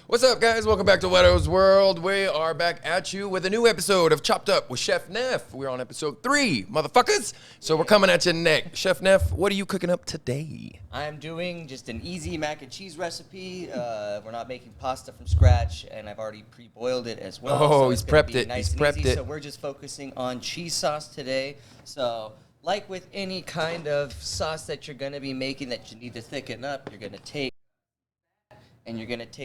What's up, guys? Welcome back to Whetto's World. We are back at you with a new episode of Chopped Up with Chef Neff. We're on episode 3, motherfuckers. So we're coming at you next. Chef Neff, what are you cooking up today? I'm doing just an easy mac and cheese recipe. We're not making pasta from scratch, and I've already pre-boiled it as well. Oh, so he's it's gonna prepped be it. Nice He's and prepped easy. it. So we're just focusing on cheese sauce today. So like with any kind of sauce that you're going to be making that you need to thicken up, you're going to take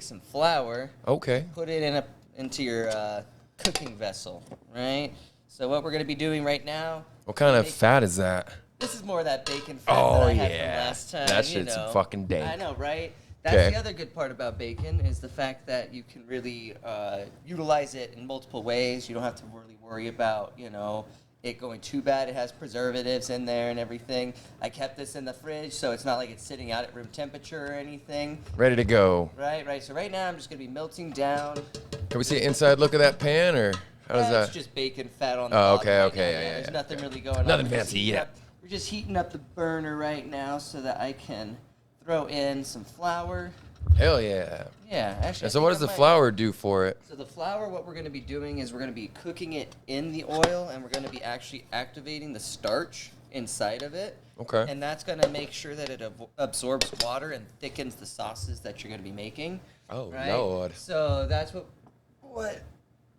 some flour. Okay. Put it into your cooking vessel, right? So what we're going to be doing right now. What kind of fat is that? This is more of that bacon fat Oh, that I had yeah. from last time. That shit's fucking dank. I know, right? That's Okay. the other good part about bacon is the fact that you can really utilize it in multiple ways. You don't have to really worry about, it going too bad. It has preservatives in there and everything. I kept this in the fridge, so it's not like it's sitting out at room temperature or anything. Ready to go. Right. So right now I'm just going to be melting down. Can we see an inside look of that pan, or how does that? It's just bacon fat on the Oh, bottom okay, right okay, now. yeah, There's yeah. nothing really going on. Nothing We're just fancy, heating yeah. up- We're just heating up the burner right now so that I can throw in some flour. Hell yeah. Yeah, actually. And so what does the flour do for it? So the flour, what we're going to be doing is we're going to be cooking it in the oil, and we're going to be actually activating the starch inside of it. Okay. And that's going to make sure that it absorbs water and thickens the sauces that you're going to be making. Oh, right? Lord. So that's what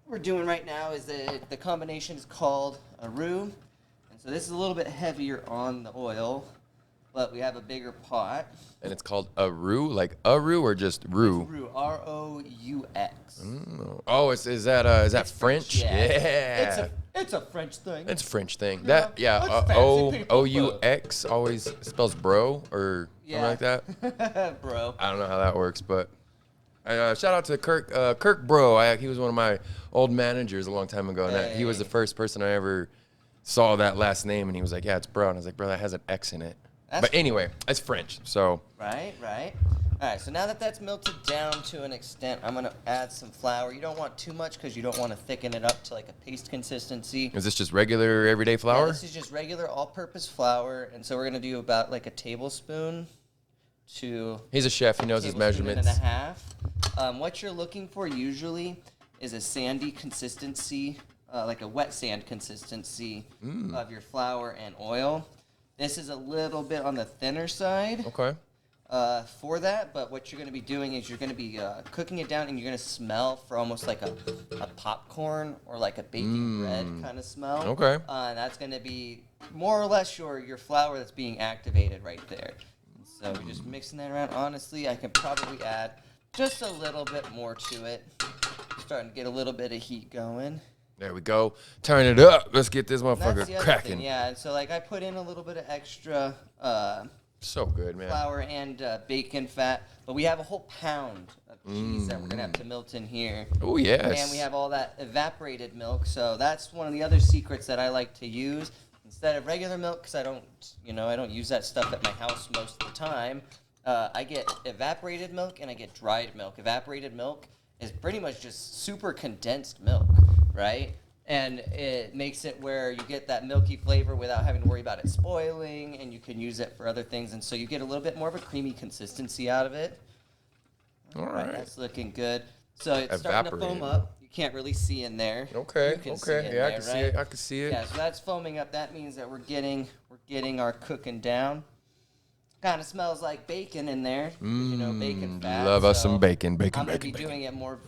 we're doing right now is the combination is called a roux. And so this is a little bit heavier on the oil, but we have a bigger pot. And it's called a roux, like a roux, or just roux? Roux, R-O-U-X. Oh, is that It's French? yeah. It's a French thing. It's a French thing. Yeah. That yeah, What's fancy people O-U-X always spells bro or something like that. Bro. I don't know how that works, but shout out to Kirk Bro. He was one of my old managers a long time ago, and he was the first person I ever saw that last name, and he was like, "Yeah, it's Bro," and I was like, "Bro, that has an X in it." But anyway, it's French, so. Right. All right, so now that that's melted down to an extent, I'm going to add some flour. You don't want too much because you don't want to thicken it up to like a paste consistency. Is this just regular everyday flour? Yeah, this is just regular all-purpose flour, and so we're going to do about like a tablespoon to... He's a chef. He knows his measurements. And a half. What you're looking for usually is a sandy consistency, like a wet sand consistency of your flour and oil. This is a little bit on the thinner side. Okay. For that, but what you're going to be doing is you're going to be cooking it down, and you're going to smell for almost like a popcorn or like a baking bread kind of smell. Okay. And that's going to be more or less your flour that's being activated right there. So you're just mixing that around. Honestly, I can probably add just a little bit more to it. Starting to get a little bit of heat going. There we go. Turn it up. Let's get this That's motherfucker the other cracking. thing, yeah. And so like I put in a little bit of extra So good, man. flour and bacon fat, but we have a whole pound of cheese that we're gonna have to melt in here. Oh yes. And we have all that evaporated milk, so that's one of the other secrets that I like to use instead of regular milk, because I don't use that stuff at my house most of the time. I get evaporated milk and I get dried milk. Evaporated milk is pretty much just super condensed milk, right? And it makes it where you get that milky flavor without having to worry about it spoiling, and you can use it for other things. And so you get a little bit more of a creamy consistency out of it. All right. That's looking good. So it's starting to foam up. You can't really see in there. Okay. You can see Okay. in Yeah, I there, can see right? it. I can see it. Yeah, so that's foaming up. That means that we're getting our cooking down. Kind of smells like bacon in there. Bacon fat. Love us so some bacon. I'm Bacon. going to be doing it more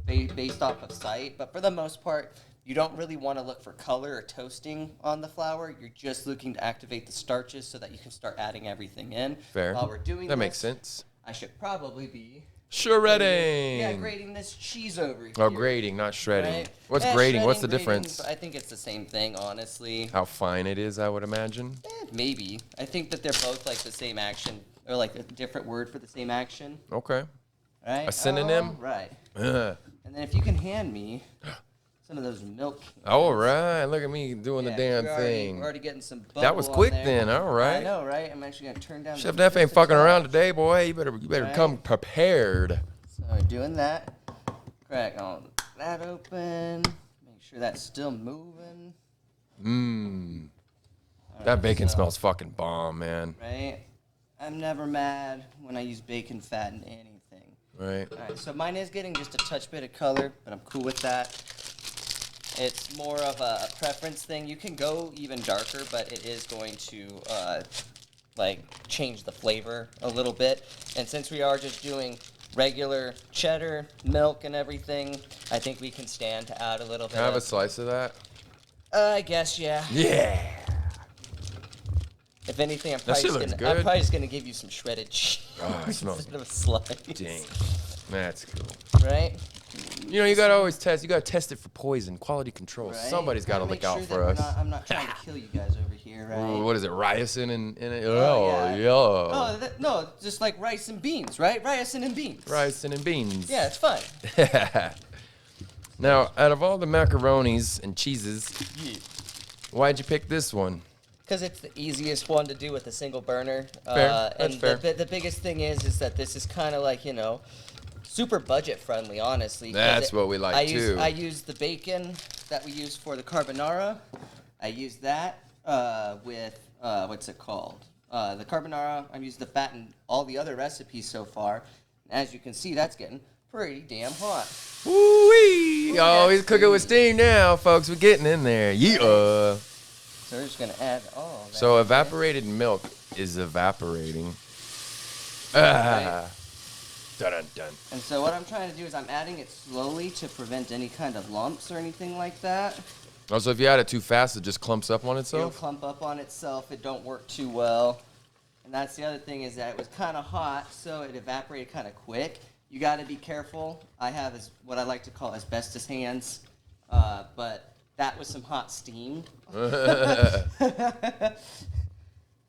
based off of sight, but for the most part, you don't really want to look for color or toasting on the flour. You're just looking to activate the starches so that you can start adding everything in. Fair. While we're doing That makes sense. I should probably be Shredding. Yeah, grating this cheese over here. Oh, grating, not shredding. Right? What's Yeah, grating? What's the grating, difference? I think it's the same thing, honestly. How fine it is, I would imagine. Maybe. I think that they're both like the same action, or like a different word for the same action. Okay. Right? A synonym? Oh, right. Ugh. And then if you can hand me some of those milk cans. All right. Look at me doing the damn we're thing. already getting some bubble That was on quick there. then. All right. I know, right? I'm actually going to turn down Chef the Neff ain't just a fucking around touch. today, boy. You better Right. come prepared. So we're doing that. Crack on that open. Make sure that's still moving. That bacon smells fucking bomb, man. Right? I'm never mad when I use bacon fat in anything. Right. All right, so mine is getting just a touch bit of color, but I'm cool with that. It's more of a preference thing. You can go even darker, but it is going to like change the flavor a little bit. And since we are just doing regular cheddar, milk, and everything, I think we can stand to add a little bit. Can I have a slice of that? I guess, yeah. Yeah. If anything, I'm That shit probably looks I'm good. probably just gonna give you some shredded cheese Oh, it smells instead of a slice. Dang. That's cool. Right? You know, you gotta always test. You gotta test it for poison, quality control. Right? Somebody's gotta Make look out sure for that us. I'm not trying to kill you guys over here, right? Ooh, what is it? Ricin in it? Oh, yeah. Oh, Oh, no, just like rice and beans, right? Ricin and beans. Ricin and beans. Yeah, it's fun. Now, out of all the macaronis and cheeses, Yeah. why'd you pick this one? Because it's the easiest one to do with a single burner. Fair. And That's fair. The biggest thing is that this is kind of like, you know, super budget friendly, honestly. 'cause That's what we like, too. I use the bacon that we use for the carbonara. I use that with, what's it called? The carbonara. I use the fat in all the other recipes so far. As you can see, that's getting pretty damn hot. Woo-wee! Oh, Okay. he's cooking with steam now, folks. We're getting in there. Yeah. So we're just going to add all that. So evaporated milk is evaporating. Ah. Dun dun dun. And so what I'm trying to do is I'm adding it slowly to prevent any kind of lumps or anything like that. Also, if you add it too fast, it just clumps up on It'll itself. clump up on itself. It don't work too well. And that's the other thing is that it was kind of hot, so it evaporated kind of quick. You got to be careful. I have what I like to call asbestos hands, but that was some hot steam.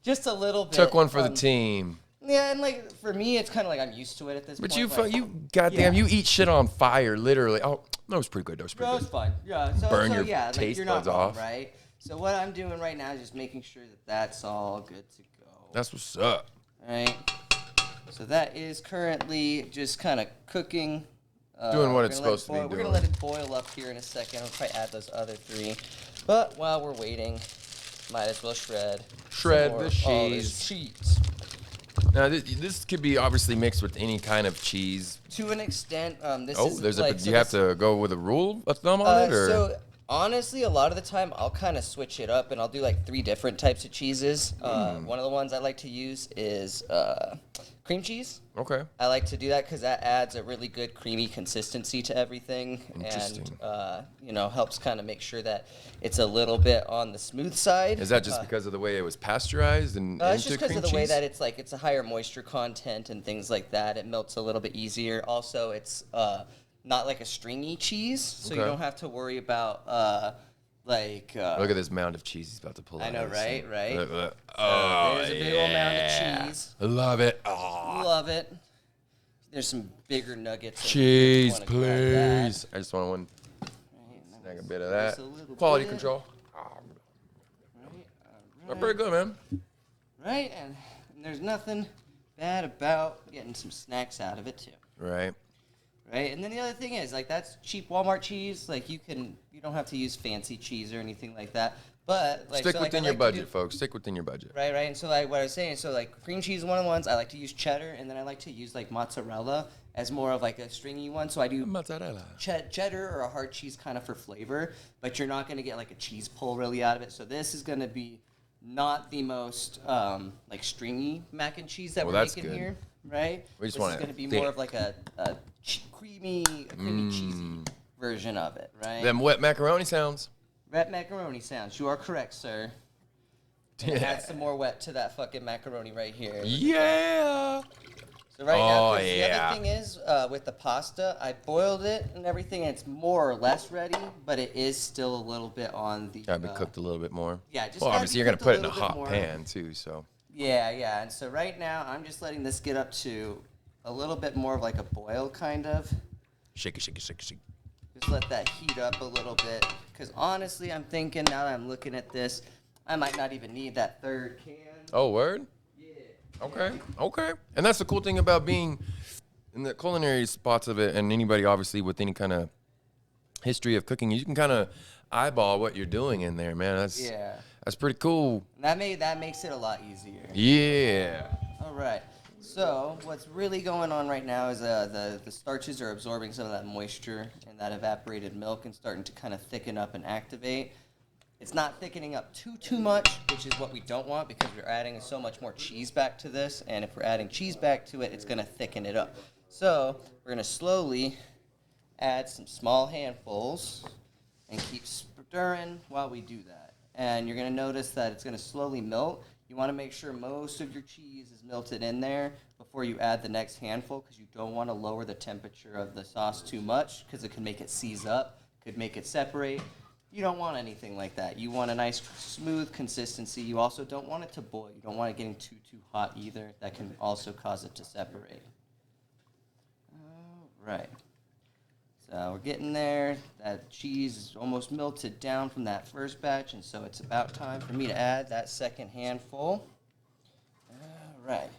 Just a little bit. Took one for the team. Yeah, and like for me, it's kind of like I'm used to it at this But point. you goddamn, Yeah. you eat shit on fire, literally. Oh, that was pretty good. That was pretty No, good. it's fine. Yeah, so, Burn so your yeah, like taste you're not buds wrong, off. right? So what I'm doing right now is just making sure that that's all good to go. That's what's up. Right. So that is currently just kind of cooking. Doing what we're it's gonna let it supposed to be boil. We're doing. gonna let it boil up here in a second. I'll probably add those other three. But while we're waiting, might as well shred. Shred some more the of this cheese. cheese. Now, this could be obviously mixed with any kind of cheese. To an extent, this Oh, is there's like, do so you have this- to go with a rule of thumb on it, or? So honestly, a lot of the time I'll kind of switch it up and I'll do like 3 different types of cheeses. One of the ones I like to use is cream cheese. Okay. I like to do that because that adds a really good creamy consistency to everything, Interesting. and you know, helps kind of make sure that it's a little bit on the smooth side. Is that just because of the way it was pasteurized and It's into just because cream of the way cheese? that it's a higher moisture content and things like that. It melts a little bit easier. Also, it's not like a stringy cheese, so you Okay. don't have to worry about Look at this mound of cheese he's about to pull out. I know, of this right, thing. right. Look. Oh, there's a big old mound of yeah. cheese. I love it. Oh. Love it. There's some bigger nuggets. in here if you Cheese, wanna grab that. please. I just want one. Right, and Snag a then bit of just that. a little Quality bit. control. Right, They're pretty good, man. Right, and there's nothing bad about getting some snacks out of it too. Right. Right, and then the other thing is like that's cheap Walmart cheese. Like you don't have to use fancy cheese or anything like that. But like Stick so, like, within I your like to budget, do- folks. Stick within your budget. Right, right. And so like what I was saying, so like cream cheese is one of the ones I like to use cheddar, and then I like to use like mozzarella as more of like a stringy one. So I do Mozzarella. cheddar or a hard cheese kind of for flavor, but you're not going to get like a cheese pull really out of it. So this is going to be not the most like stringy mac and cheese that Well, we're that's making good. here, right? We just this want is it going to be thick. more of like a creamy cheesy version of it, right? Them wet macaroni sounds. Wet macaroni sounds. You are correct, sir. And add some more wet to that fucking macaroni right here. Yeah. So right now, 'cause the yeah. other thing is, with the pasta, I boiled it and everything, and it's more or less ready, but it is still a little bit on the... Gotta be cooked a little bit more. yeah, just Well, gotta obviously be you're gonna cooked a put it in a little bit hot more. pan too, so. Yeah, yeah, and so right now, I'm just letting this get up to a little bit more of like a boil, kind of. Shake it, shake it, shake it, shake it. Just let that heat up a little bit, because honestly, I'm thinking, now that I'm looking at this, I might not even need that third can. Oh, word? Yeah. Okay, okay. And that's the cool thing about being in the culinary spots of it, and anybody obviously with any kind of history of cooking, you can kind of eyeball what you're doing in there, man. That's pretty cool. And that makes it a lot easier. Yeah. All right. So what's really going on right now is the starches are absorbing some of that moisture in that evaporated milk and starting to kind of thicken up and activate. It's not thickening up too much, which is what we don't want because we're adding so much more cheese back to this. And if we're adding cheese back to it, it's going to thicken it up. So we're going to slowly add some small handfuls and keep stirring while we do that. And you're going to notice that it's going to slowly melt. You want to make sure most of your cheese is melted in there before you add the next handful because you don't want to lower the temperature of the sauce too much because it can make it seize up, could make it separate. You don't want anything like that. You want a nice smooth consistency. You also don't want it to boil. You don't want it getting too hot either. That can also cause it to separate. All right. So we're getting there. That cheese is almost melted down from that first batch, and so it's about time for me to add that second handful. All right.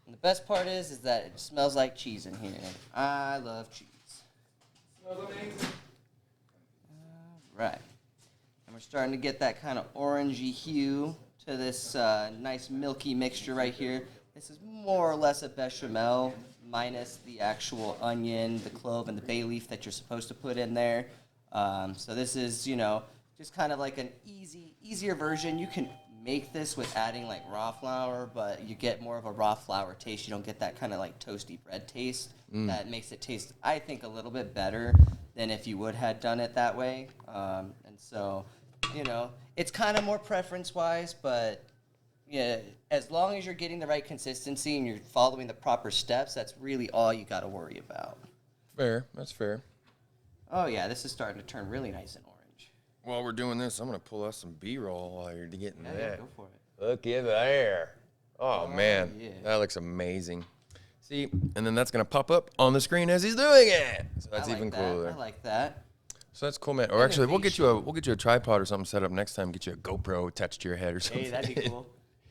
And the best part is that it smells like cheese in here. I love cheese. Smells amazing. Right. And we're starting to get that kind of orangey hue to this nice milky mixture right here. This is more or less a bechamel minus the actual onion, the clove, and the bay leaf that you're supposed to put in there. So this is, just kind of like an easier version. You can make this with adding like raw flour, but you get more of a raw flour taste. You don't get that kind of like toasty bread taste. That makes it taste, I think, a little bit better than if you would have done it that way. And so, it's kind of more preference-wise, but yeah, as long as you're getting the right consistency and you're following the proper steps, that's really all you got to worry about. Fair. That's fair. Oh, yeah, this is starting to turn really nice and orange. While we're doing this, I'm going to pull out some B-roll while you're getting that. Yeah, go for it. Look at there. Oh, man. Yeah. That looks amazing. See, and then that's going to pop up on the screen as he's doing it. So that's even cooler. I like that. So that's cool, man. Or actually, we'll get you a tripod or something set up next time. Get you a GoPro attached to your head or something. Hey, that'd be cool.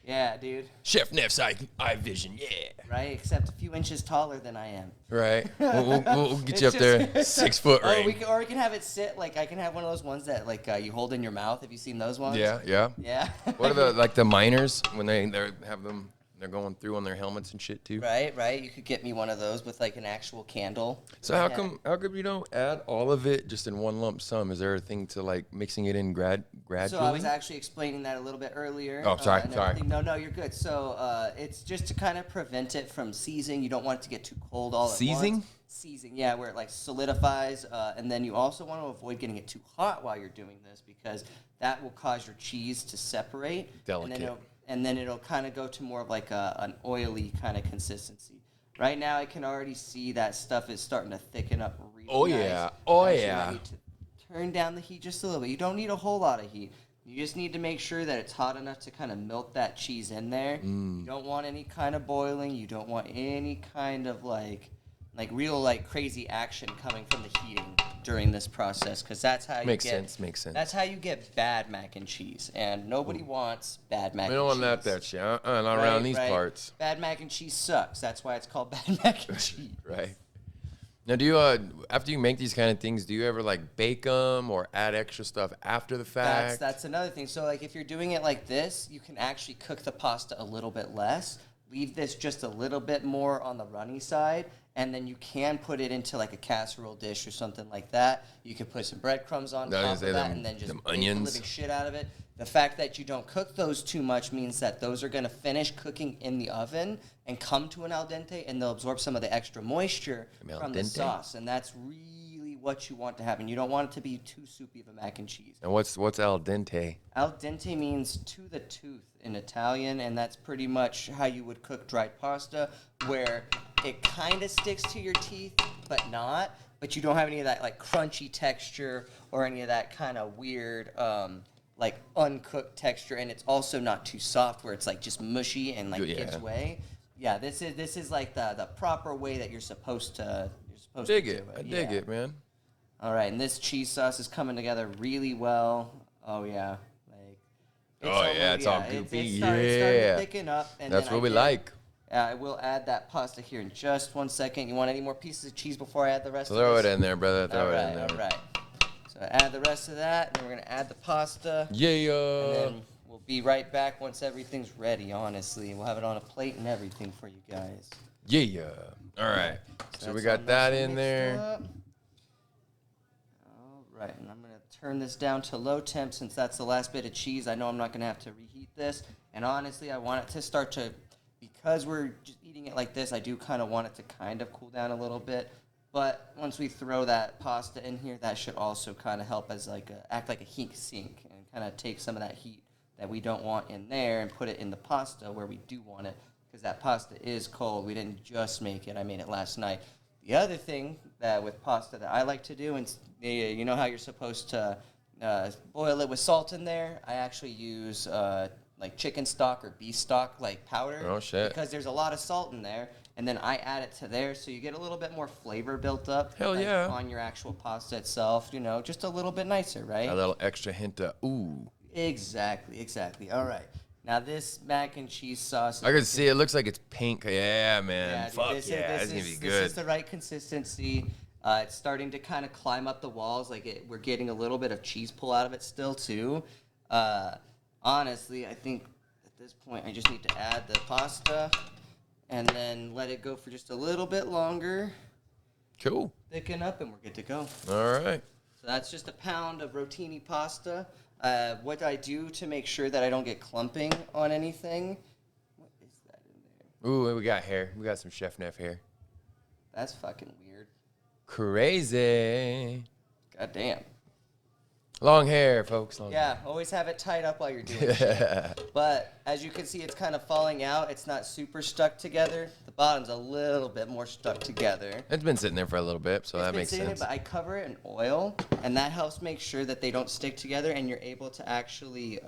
Yeah, dude. Chef Neff's eye vision, yeah. Right, except a few inches taller than I am. Right. We'll get you up there, 6 foot ring. Or we can have it sit like I can have one of those ones that like you hold in your mouth. Have you seen those ones? Yeah. Yeah. What are the miners when they have them? They're going through on their helmets and shit too. Right. You could get me one of those with like an actual candle. So how come you don't add all of it just in one lump sum? Is there a thing to like mixing it in gradually? So I was actually explaining that a little bit earlier. Oh, sorry. No, you're good. So it's just to kind of prevent it from seizing. You don't want it to get too cold all at once. Seizing, yeah, where it like solidifies. And then you also want to avoid getting it too hot while you're doing this because that will cause your cheese to separate. Delicate. And then it'll kind of go to more of like an oily kind of consistency. Right now, I can already see that stuff is starting to thicken up really nice. Yeah. I need to turn down the heat just a little bit. You don't need a whole lot of heat. You just need to make sure that it's hot enough to kind of melt that cheese in there. You don't want any kind of boiling. You don't want any kind of like real like crazy action coming from the heating during this process because that's how makes sense. That's how you get bad mac and cheese, and nobody wants bad mac and cheese. We don't want that shit. Not around these parts. Bad mac and cheese sucks. That's why it's called bad mac and cheese. Right. Now, do you after you make these kind of things, do you ever like bake them or add extra stuff after the fact? That's another thing. So like if you're doing it like this, you can actually cook the pasta a little bit less. Leave this just a little bit more on the runny side, and then you can put it into like a casserole dish or something like that. You can put some breadcrumbs on top of that, and then just bake the living shit out of it. The fact that you don't cook those too much means that those are going to finish cooking in the oven and come to an al dente, and they'll absorb some of the extra moisture from the sauce, and that's really what you want to have. And you don't want it to be too soupy of a mac and cheese. And what's al dente? Al dente means to the tooth in Italian, and that's pretty much how you would cook dried pasta, where it kind of sticks to your teeth, but not. But you don't have any of that like crunchy texture or any of that kind of weird like uncooked texture, and it's also not too soft where it's like just mushy and like gives way. Yeah, this is like the proper way that you're supposed to dig do it. I dig it, man. All right, and this cheese sauce is coming together really well. Oh yeah, it's all goopy. It's starting to thicken up, and that's what we like. I will add that pasta here in just 1 second. You want any more pieces of cheese before I add the rest of Throw this? it in there, brother. Throw it in there. All right. So add the rest of that, and then we're going to add the pasta. Yeah. And then we'll be right back once everything's ready, honestly. We'll have it on a plate and everything for you guys. Yeah. All right. So we got that in there. All right, and I'm going to turn this down to low temp since that's the last bit of cheese. I know I'm not going to have to reheat this. And honestly, I want it to start to, because we're just eating it like this, I do kind of want it to kind of cool down a little bit. But once we throw that pasta in here, that should also kind of help as act like a heat sink and kind of take some of that heat that we don't want in there and put it in the pasta where we do want it, because that pasta is cold. We didn't just make it. I made it last night. The other thing that with pasta that I like to do, and you know how you're supposed to boil it with salt in there? I actually use like chicken stock or beef stock, like powder. Oh, shit. Because there's a lot of salt in there. And then I add it to there, so you get a little bit more flavor built up. Hell yeah. On your actual pasta itself, you know, just a little bit nicer, right? A little extra hint of ooh. Exactly. All right. Now this mac and cheese sauce. I can see it looks like it's pink. Yeah, man. Yeah, dude, Fuck this that's gonna be good. This is the right consistency. It's starting to kind of climb up the walls. We're getting a little bit of cheese pull out of it still too. Honestly, I think at this point I just need to add the pasta and then let it go for just a little bit longer. Cool. Thicken up and we're good to go. All right. So that's just a pound of rotini pasta. What I do to make sure that I don't get clumping on anything. What is that in there? Ooh, we got hair. We got some Chef Neff hair. That's fucking weird. Crazy. God damn. Long hair, folks. Long Yeah, always have it tied up while you're doing shit. But as you can see, it's kind of falling out. It's not super stuck together. The bottom's a little bit more stuck together. It's been sitting there for a little bit, so that makes sense. But I cover it in oil, and that helps make sure that they don't stick together, and you're able to actually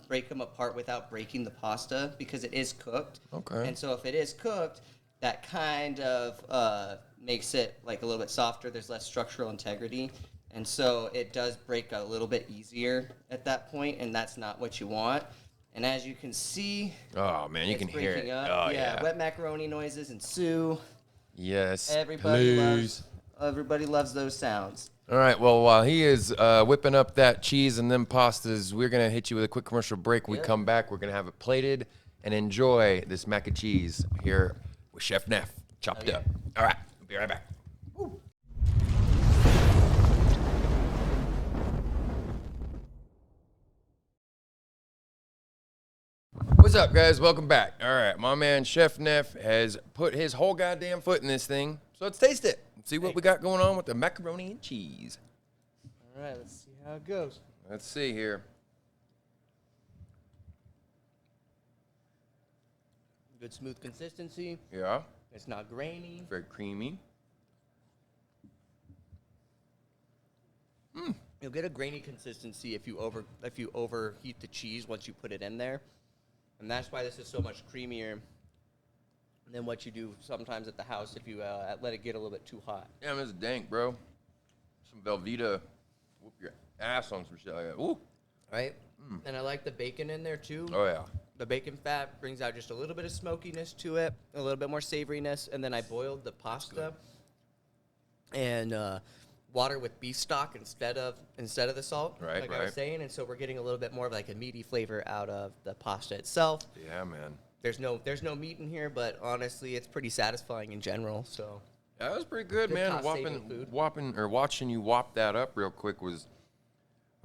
break them apart without breaking the pasta because it is cooked. Okay. And so if it is cooked, that kind of makes it like a little bit softer. There's less structural integrity. And so it does break a little bit easier at that point, and that's not what you want. And as you can see, oh man, you can hear it. Up. Oh yeah, wet macaroni noises ensue. Yes, everybody please. Everybody loves those sounds. All right, well, while he is whipping up that cheese and them pastas, we're going to hit you with a quick commercial break. When we come back, we're going to have it plated and enjoy this mac and cheese here with Chef Neff, chopped up. All right, we'll be right back. Woo. What's up, guys? Welcome back. All right, my man Chef Neff has put his whole goddamn foot in this thing, so let's taste it. See what we got going on with the macaroni and cheese. All right, let's see how it goes. Let's see here. Good smooth consistency. Yeah. It's not grainy. Very creamy. You'll get a grainy consistency if you overheat the cheese once you put it in there. And that's why this is so much creamier than what you do sometimes at the house if you let it get a little bit too hot. Damn, this is dank, bro. Some Velveeta. Whoop your ass on some shit like that. Ooh. Right? And I like the bacon in there, too. Oh, yeah. The bacon fat brings out just a little bit of smokiness to it, a little bit more savoriness. And then I boiled the pasta and water with beef stock instead of the salt, right, I was saying. And so we're getting a little bit more of like a meaty flavor out of the pasta itself. Yeah, man. There's no meat in here, but honestly, it's pretty satisfying in general. So yeah, that was pretty good, man. Watching you whop that up real quick was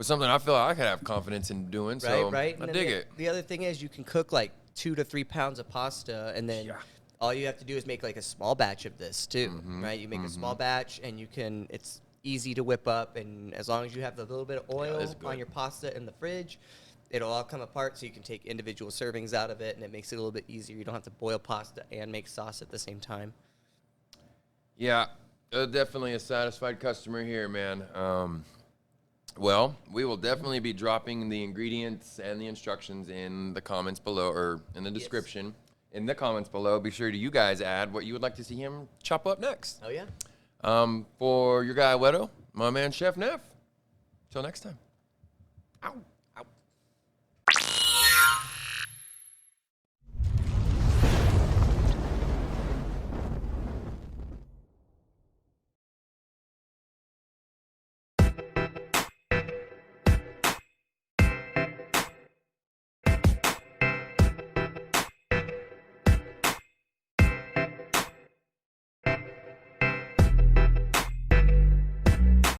something I feel like I could have confidence in doing. So right. I dig it. The other thing is you can cook like 2 to 3 pounds of pasta, and then all you have to do is make like a small batch of this too, right? You make a small batch, and it's easy to whip up, and as long as you have a little bit of oil on your pasta in the fridge, it'll all come apart, so you can take individual servings out of it, and it makes it a little bit easier. You don't have to boil pasta and make sauce at the same time. Yeah, definitely a satisfied customer here, man. Well, we will definitely be dropping the ingredients and the instructions in the comments below, or in the description. In the comments below, be sure to you guys add what you would like to see him chop up next. Oh, yeah. For your guy, Whetto, my man, Chef Neff. Till next time. Ow.